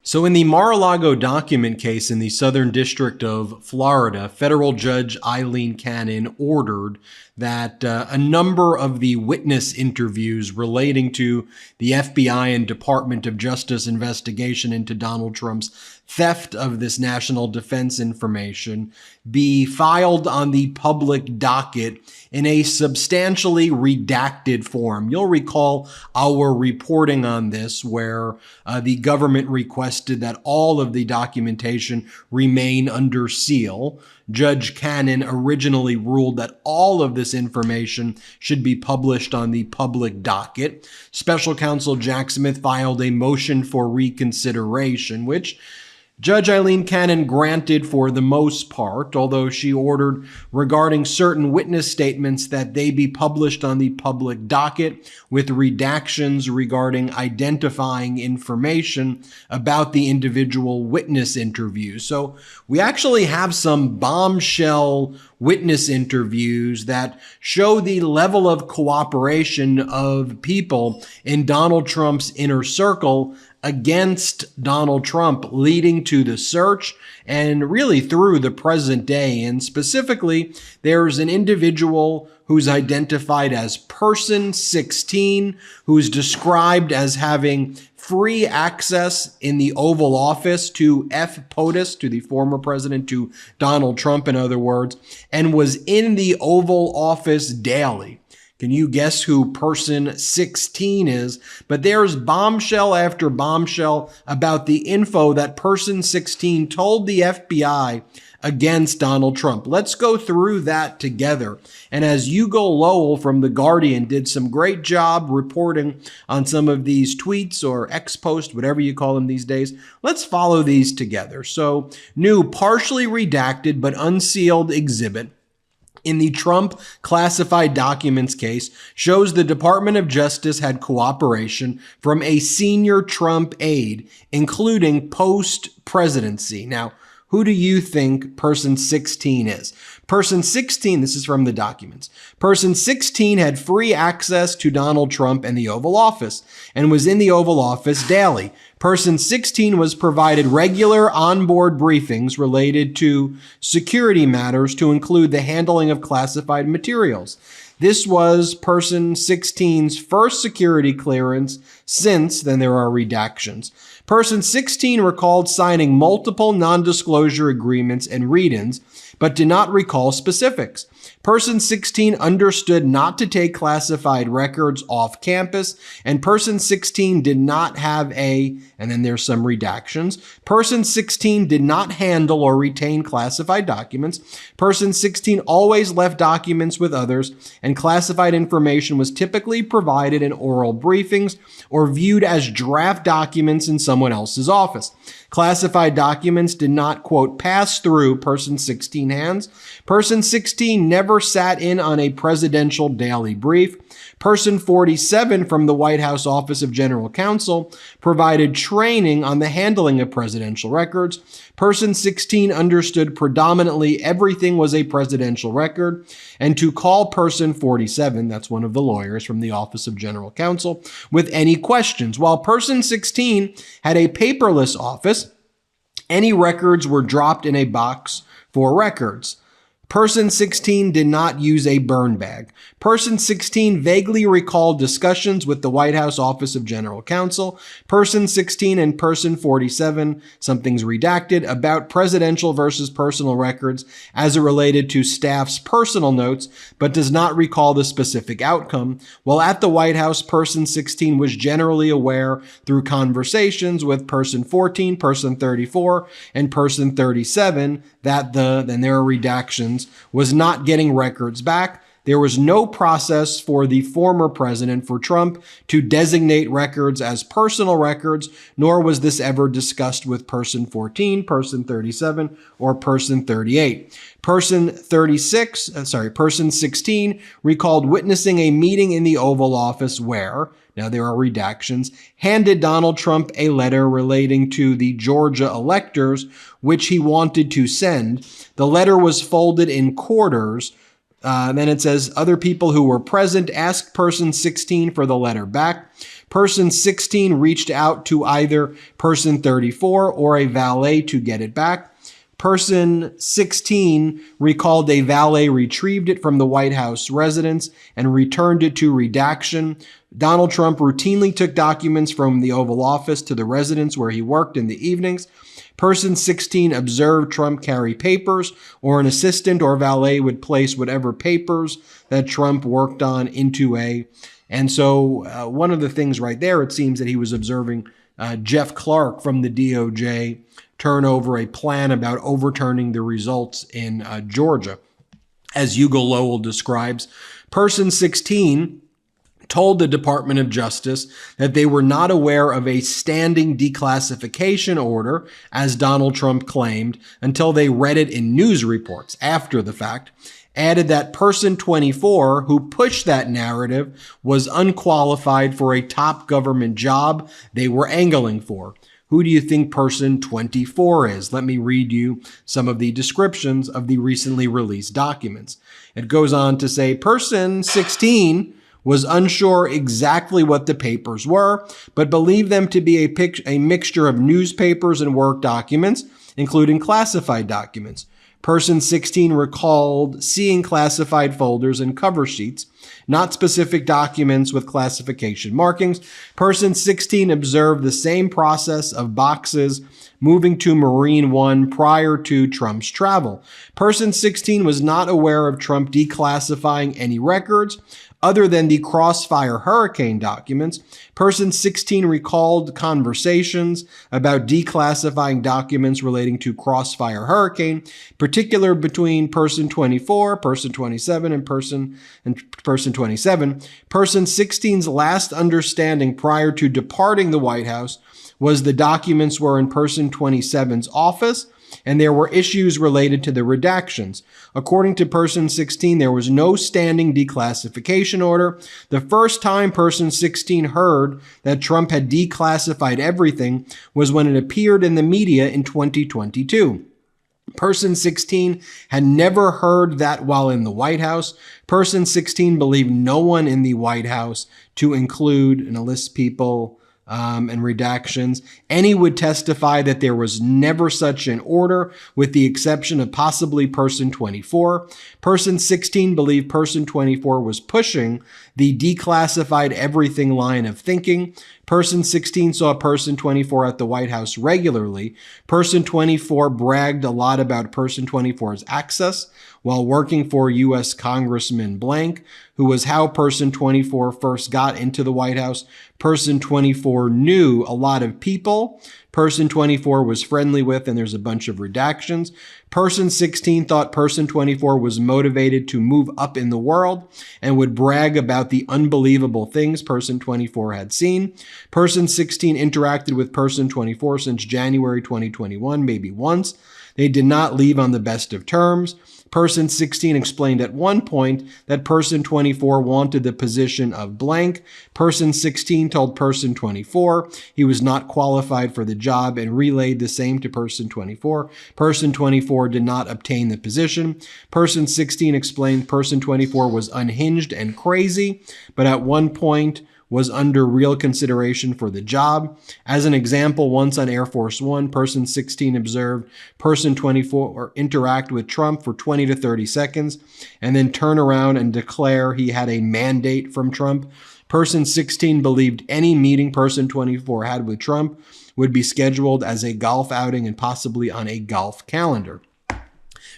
So in the Mar-a-Lago document case in the Southern District of Florida, federal judge Eileen Cannon ordered that a number of the witness interviews relating to the FBI and Department of Justice investigation into Donald Trump's theft of this national defense information be filed on the public docket in a substantially redacted form. You'll recall our reporting on this where the government requested that all of the documentation remain under seal. Judge Cannon originally ruled that all of this information should be published on the public docket. Special counsel Jack Smith filed a motion for reconsideration, which Judge Eileen Cannon granted for the most part, although she ordered regarding certain witness statements that they be published on the public docket with redactions regarding identifying information about the individual witness interviews. So we actually have some bombshell witness interviews that show the level of cooperation of people in Donald Trump's inner circle against Donald Trump, leading to the search and really through the present day. And specifically, there's an individual who's identified as Person 16, who's described as having free access in the Oval Office to F. POTUS, to the former president, to Donald Trump, in other words, and was in the Oval Office daily. Can you guess who Person 16 is? But there's bombshell after bombshell about the info that Person 16 told the FBI against Donald Trump. Let's go through that together. And as Hugo Lowell from The Guardian did some great job reporting on some of these tweets or ex-post, whatever you call them these days, let's follow these together. So, new partially redacted but unsealed exhibit in the Trump classified documents case shows the Department of Justice had cooperation from a senior Trump aide, including post-presidency. Now, who do you think Person 16 is? Person 16, this is from the documents. Person 16 had free access to Donald Trump and the Oval Office and was in the Oval Office daily. Person 16 was provided regular onboard briefings related to security matters to include the handling of classified materials. This was Person 16's first security clearance since, then there are redactions. Person 16 recalled signing multiple non-disclosure agreements and read-ins, but did not recall specifics. Person 16 understood not to take classified records off campus, and Person 16 did not have and then there's some redactions. Person 16 did not handle or retain classified documents. Person 16 always left documents with others, and classified information was typically provided in oral briefings or viewed as draft documents in someone else's office. Classified documents did not, quote, pass through Person 16 hands. Person 16 never sat in on a presidential daily brief. Person 47 from the White House Office of General Counsel provided training on the handling of presidential records. Person 16 understood predominantly everything was a presidential record, and to call Person 47, that's one of the lawyers from the Office of General Counsel, with any questions. While Person 16 had a paperless office, any records were dropped in a box for records. Person 16 did not use a burn bag. Person 16 vaguely recalled discussions with the White House Office of General Counsel. Person 16 and Person 47, something's redacted, about presidential versus personal records as it related to staff's personal notes, but does not recall the specific outcome. While at the White House, Person 16 was generally aware through conversations with Person 14, Person 34, and Person 37 that then there are redactions, was not getting records back. There was no process for the former president, for Trump, to designate records as personal records, nor was this ever discussed with Person 14, Person 37, or Person 38. Person 16 recalled witnessing a meeting in the Oval Office where, now there are redactions, handed Donald Trump a letter relating to the Georgia electors, which he wanted to send. The letter was folded in quarters. Then it says, other people who were present asked Person 16 for the letter back. Person 16 reached out to either person 34 or a valet to get it back. Person 16 recalled a valet retrieved it from the White House residence and returned it to redaction. Donald Trump routinely took documents from the Oval Office to the residence where he worked in the evenings. Person 16 observed Trump carry papers, or an assistant or valet would place whatever papers that Trump worked on into a. And so one of the things right there, it seems that he was observing Jeff Clark from the DOJ turn over a plan about overturning the results in Georgia. As Hugo Lowell describes, person 16 told the Department of Justice that they were not aware of a standing declassification order, as Donald Trump claimed, until they read it in news reports after the fact. Added that person 24, who pushed that narrative, was unqualified for a top government job they were angling for. Who do you think person 24 is? Let me read you some of the descriptions of the recently released documents. It goes on to say, person 16 was unsure exactly what the papers were, but believed them to be a mixture of newspapers and work documents, including classified documents. Person 16 recalled seeing classified folders and cover sheets, not specific documents with classification markings. Person 16 observed the same process of boxes moving to Marine One prior to Trump's travel. Person 16 was not aware of Trump declassifying any records other than the Crossfire Hurricane documents. Person 16 recalled conversations about declassifying documents relating to Crossfire Hurricane, particular between person 24, person 27, and person 27. Person 16's last understanding prior to departing the White House was the documents were in person 27's office, and there were issues related to the redactions. According to person 16, there was no standing declassification order. The first time person 16 heard that Trump had declassified everything was when it appeared in the media in 2022. Person 16 had never heard that while in the White House. Person 16 believed no one in the White House, to include, and a list people, and redactions. Any would testify that there was never such an order, with the exception of possibly person 24. Person 16 believed person 24 was pushing the declassified everything line of thinking. Person 16 saw person 24 at the White House regularly. Person 24 bragged a lot about person 24's access while working for U.S. Congressman blank, who was how person 24 first got into the White House. Person 24 knew a lot of people person 24 was friendly with, and there's a bunch of redactions. Person 16 thought person 24 was motivated to move up in the world and would brag about the unbelievable things person 24 had seen. Person 16 interacted with person 24 since January 2021, maybe once. They did not leave on the best of terms. Person 16 explained at one point that person 24 wanted the position of blank. Person 16 told person 24 he was not qualified for the job and relayed the same to person 24. Person 24 did not obtain the position. Person 16 explained person 24 was unhinged and crazy, but at one point was under real consideration for the job. As an example, once on Air Force One, person 16 observed person 24 interact with Trump for 20 to 30 seconds and then turn around and declare he had a mandate from Trump. Person 16 believed any meeting person 24 had with Trump would be scheduled as a golf outing and possibly on a golf calendar.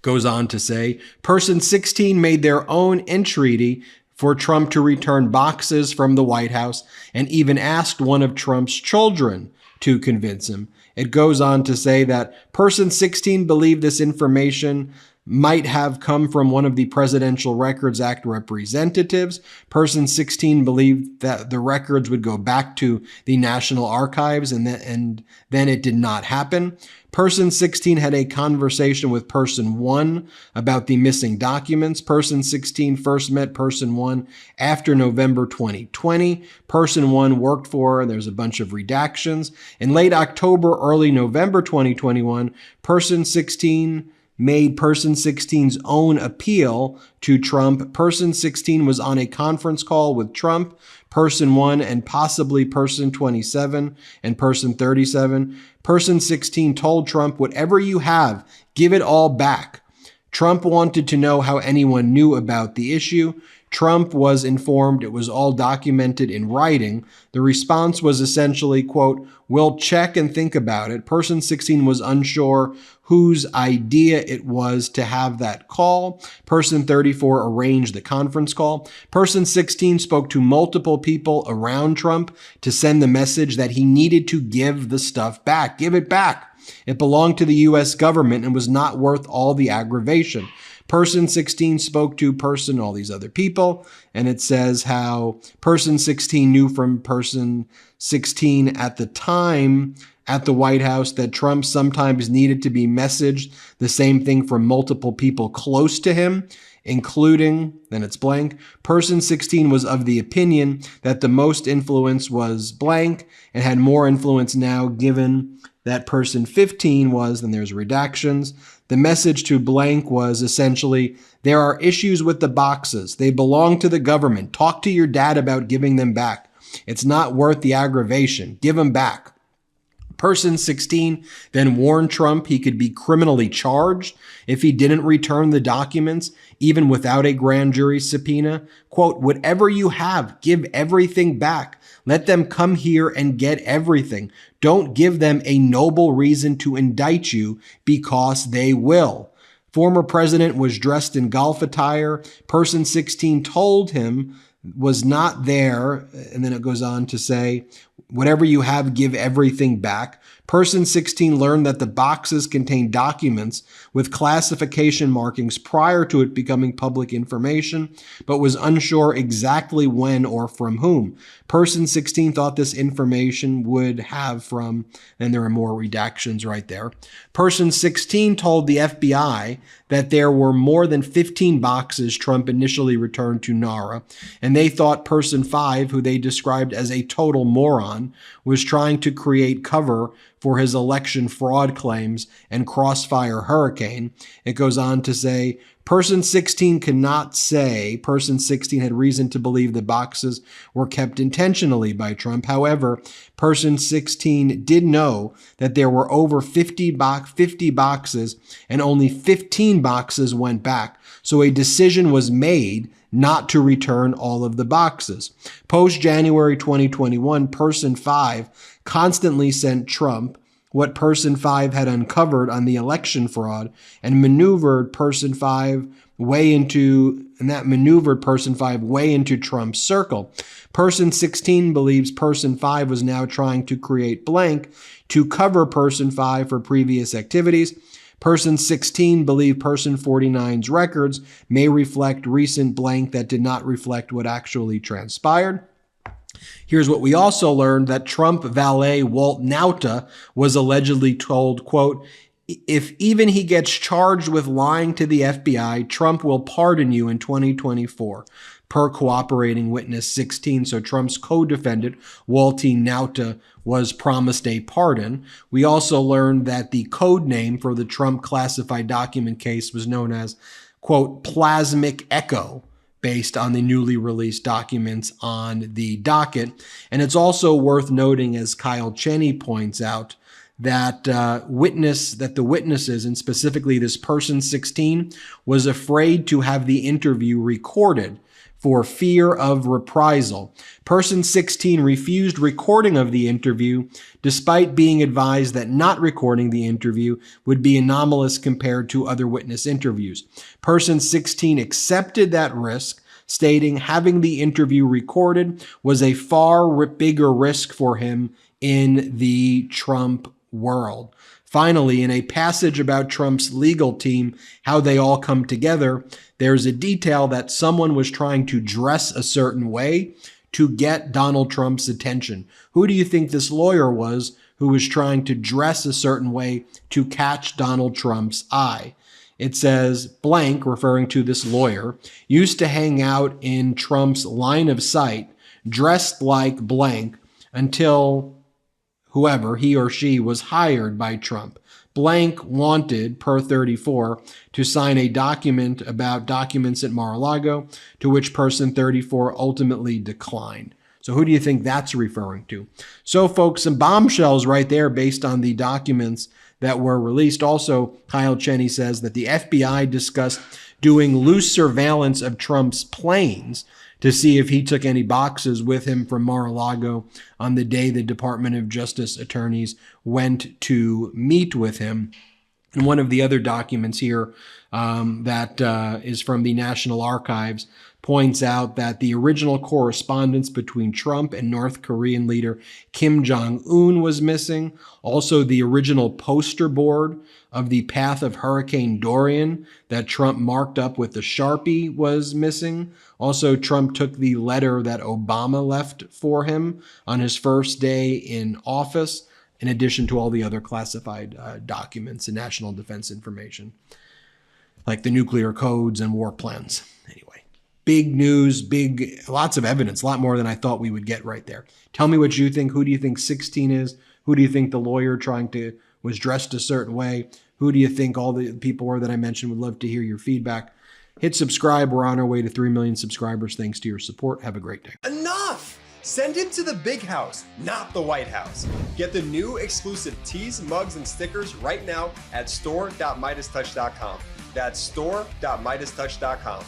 Goes on to say, person 16 made their own entreaty for Trump to return boxes from the White House and even asked one of Trump's children to convince him. It goes on to say that person 16 believed this information might have come from one of the Presidential Records Act representatives. Person 16 believed that the records would go back to the National Archives, and then it did not happen. Person 16 had a conversation with person 1 about the missing documents. Person 16 first met person 1 after November 2020. Person 1 worked for, there's a bunch of redactions. In late October, early November 2021, person 16 made person 16's own appeal to Trump. Person 16 was on a conference call with Trump, person 1, and possibly person 27 and person 37. Person 16 told Trump, "Whatever you have, give it all back." Trump wanted to know how anyone knew about the issue. Trump was informed it was all documented in writing. The response was essentially, quote, "We'll check and think about it." Person 16 was unsure whose idea it was to have that call. Person 34 arranged the conference call. Person 16 spoke to multiple people around Trump to send the message that he needed to give the stuff back. Give it back. It belonged to the U.S. government and was not worth all the aggravation. Person 16 spoke to all these other people, and it says how person 16 knew from person 16 at the time at the White House that Trump sometimes needed to be messaged the same thing from multiple people close to him, including, then it's blank. Person 16 was of the opinion that the most influence was blank and had more influence now given that person 15 was, then there's redactions. The message to blank was essentially, there are issues with the boxes. They belong to the government. Talk to your dad about giving them back. It's not worth the aggravation. Give them back. Person 16 then warned Trump he could be criminally charged if he didn't return the documents, even without a grand jury subpoena. Quote, "Whatever you have, give everything back. Let them come here and get everything. Don't give them a noble reason to indict you because they will." Former president was dressed in golf attire. Person 16 told him was not there. And then it goes on to say, "Whatever you have, give everything back." Person 16 learned that the boxes contained documents with classification markings prior to it becoming public information, but was unsure exactly when or from whom. Person 16 thought this information would have from, and there are more redactions right there. Person 16 told the FBI that there were more than 15 boxes Trump initially returned to NARA, and they thought person 5, who they described as a total moron, was trying to create cover for his election fraud claims and crossfire hurricane. It goes on to say, person 16 cannot say person 16 had reason to believe the boxes were kept intentionally by Trump. However, person 16 did know that there were over 50 boxes and only 15 boxes went back. So a decision was made not to return all of the boxes. Post-January 2021, person 5 constantly sent Trump what person 5 had uncovered on the election fraud and maneuvered person 5 way into Trump's circle. Person 16 believes person 5 was now trying to create blank to cover person 5 for previous activities. Person 16 believed person 49's records may reflect recent blank that did not reflect what actually transpired. Here's what we also learned, that Trump valet Walt Nauta was allegedly told, quote, "If even he gets charged with lying to the FBI, Trump will pardon you in 2024, per cooperating witness 16. So Trump's co-defendant, Walty Nauta, was promised a pardon. We also learned that the code name for the Trump classified document case was known as, quote, Plasmic Echo, based on the newly released documents on the docket. And it's also worth noting, as Kyle Cheney points out, that the witnesses, and specifically this person 16, was afraid to have the interview recorded for fear of reprisal. Person 16 refused recording of the interview, despite being advised that not recording the interview would be anomalous compared to other witness interviews. Person 16 accepted that risk, stating having the interview recorded was a far bigger risk for him in the Trump world. Finally, in a passage about Trump's legal team, how they all come together, there's a detail that someone was trying to dress a certain way to get Donald Trump's attention. Who do you think this lawyer was who was trying to dress a certain way to catch Donald Trump's eye? It says, blank, referring to this lawyer, used to hang out in Trump's line of sight, dressed like blank, until whoever, he or she, was hired by Trump. blank wanted, per 34, to sign a document about documents at Mar-a-Lago, to which person 34 ultimately declined. So who do you think that's referring to? So folks, some bombshells right there based on the documents that were released. Also, Kyle Cheney says that the FBI discussed doing loose surveillance of Trump's planes to see if he took any boxes with him from Mar-a-Lago on the day the Department of Justice attorneys went to meet with him. And one of the other documents here that is from the National Archives points out that the original correspondence between Trump and North Korean leader Kim Jong-un was missing. Also, the original poster board of the path of Hurricane Dorian that Trump marked up with the Sharpie was missing. Also, Trump took the letter that Obama left for him on his first day in office, in addition to all the other classified documents and national defense information, like the nuclear codes and war plans. Anyway, big news, lots of evidence, a lot more than I thought we would get right there. Tell me what you think. Who do you think 16 is? Who do you think the lawyer was dressed a certain way? Who do you think all the people were that I mentioned? Would love to hear your feedback. Hit subscribe. We're on our way to 3 million subscribers. Thanks to your support. Have a great day. Enough! Send him to the big house, not the White House. Get the new exclusive tees, mugs, and stickers right now at store.MeidasTouch.com. That's store.MeidasTouch.com.